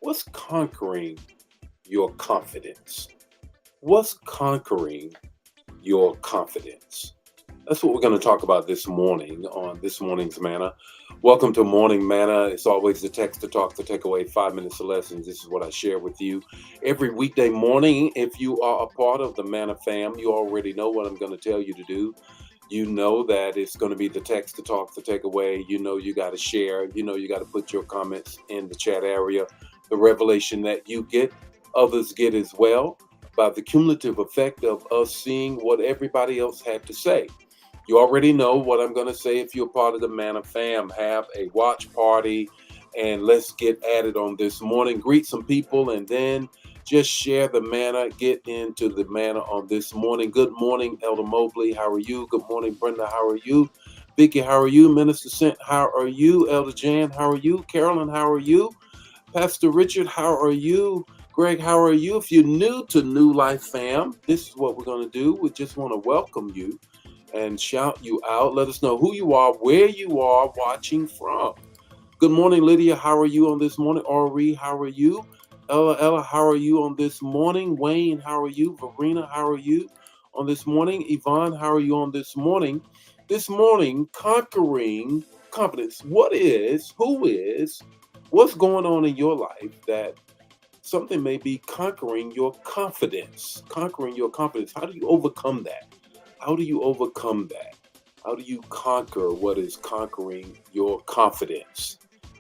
What's conquering your confidence? What's conquering your confidence? That's what we're going to talk about this morning on this morning's Manna. Welcome to Morning Manna. It's always the text to talk to take away 5 minutes of lessons. This is what I share with you every weekday morning. If you are a part of the Manna fam, you already know what I'm going to tell you to do. You know that it's going to be the text to talk to take away. You know you got to share. You know you got to put your comments in the chat area. The revelation that you get, others get as well by the cumulative effect of us seeing what everybody else had to say. You already know what I'm going to say if you're part of the Manna fam. Have a watch party and let's get at it on this morning. Greet some people and then just share the manna. Get into the manna on this morning. Good morning, Elder Mobley. How are you? Good morning, Brenda. How are you? Vicky, how are you? Minister Sent, how are you? Elder Jan, how are you? Carolyn, how are you? Pastor Richard, how are you? Greg, how are you? If you're new to New Life Fam, this is what we're going to do. We just want to welcome you and shout you out. Let us know who you are, where you are watching from. Good morning, Lydia. How are you on this morning? Ori, how are you? Ella, how are you on this morning? Wayne, how are you? Verena, how are you on this morning? Yvonne, how are you on this morning? This morning, conquering confidence. What's going on in your life that something may be conquering your confidence? Conquering your confidence. How do you overcome that? How do you overcome that? How do you conquer what is conquering your confidence?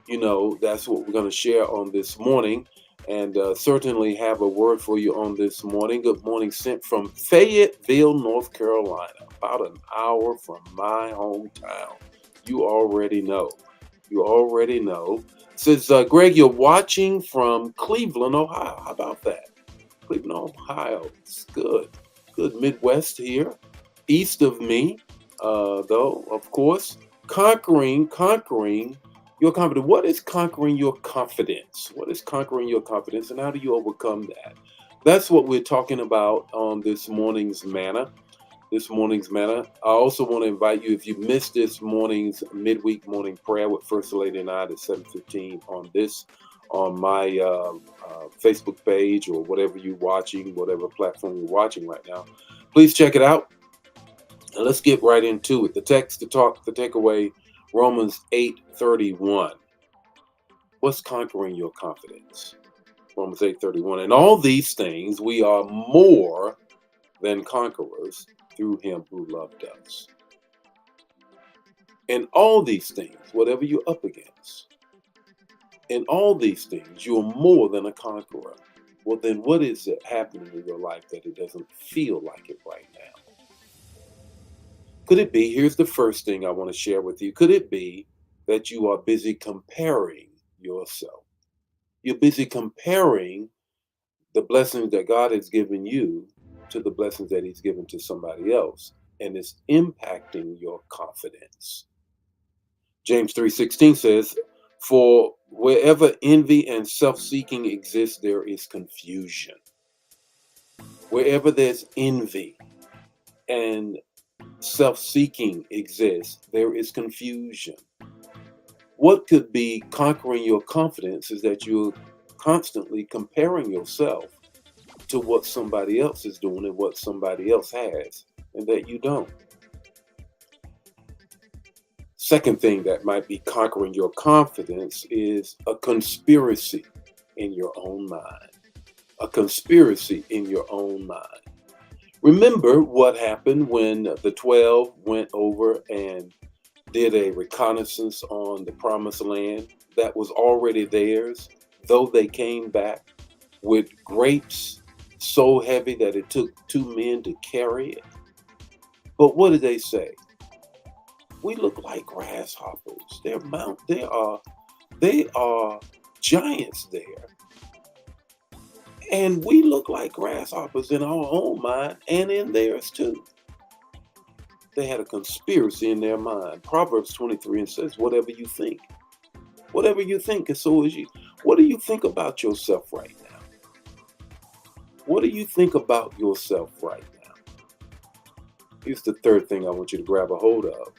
That's what we're going to share on this morning and certainly have a word for you on this morning. Good morning, sent from Fayetteville, North Carolina, about an hour from my hometown. You already know. You already know. Says, Greg, you're watching from Cleveland, Ohio. How about that? Cleveland, Ohio. It's good. Good Midwest here. East of me, though, of course. Conquering your confidence. What is conquering your confidence? What is conquering your confidence, and how do you overcome that? That's what we're talking about on this morning's manna. I also want to invite you, if you missed this morning's midweek morning prayer with First Lady and I at 7:15 on my Facebook page or whatever you're watching, whatever platform you're watching right now, please check it out. And let's get right into it. The text to talk, the takeaway, Romans 8:31. What's conquering your confidence? Romans 8:31. And all these things we are more than conquerors through him who loved us. And all these things, whatever you're up against, in all these things, you're more than a conqueror. Well, then what is it happening in your life that it doesn't feel like it right now? Could it be, here's the first thing I want to share with you. Could it be that you are busy comparing yourself? You're busy comparing the blessings that God has given you to the blessings that he's given to somebody else, and it's impacting your confidence. James 3:16 says, "For wherever envy and self-seeking exists, there is confusion." Wherever there's envy and self-seeking exists, there is confusion. What could be conquering your confidence is that you're constantly comparing yourself to what somebody else is doing and what somebody else has, and that you don't. Second thing that might be conquering your confidence is a conspiracy in your own mind. A conspiracy in your own mind. Remember what happened when the 12 went over and did a reconnaissance on the promised land that was already theirs, though they came back with grapes so heavy that it took two men to carry it. But what did they say? We look like grasshoppers. They are giants there. And we look like grasshoppers in our own mind and in theirs too. They had a conspiracy in their mind. Proverbs 23 and says, whatever you think, and so is you. What do you think about yourself right now? What do you think about yourself right now? Here's the third thing I want you to grab a hold of.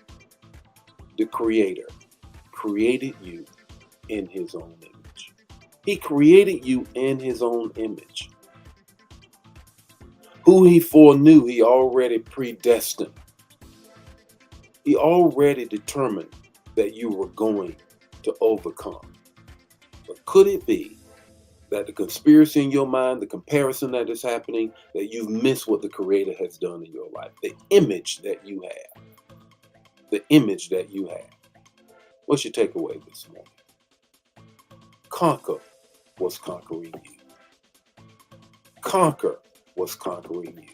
The Creator created you in his own image. He created you in his own image. Who he foreknew, he already predestined. He already determined that you were going to overcome. But could it be that the conspiracy in your mind, the comparison that is happening, that you've missed what the Creator has done in your life, the image that you have, the image that you have? What's your takeaway this morning? Conquer what's conquering you. Conquer what's conquering you.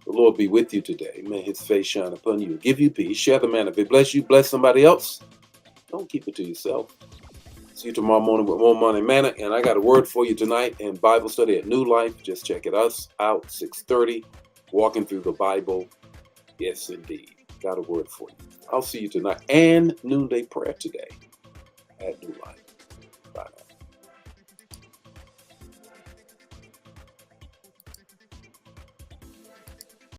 The Lord be with you today. May his face shine upon you, give you peace. Share the manna. If it bless you, bless somebody else. Don't keep it to yourself. See you tomorrow morning with more Morning Manna. And I got a word for you tonight in Bible study at New Life. Just check it out, 6:30. Walking through the Bible. Yes, indeed. Got a word for you. I'll see you tonight and noonday prayer today at New Life.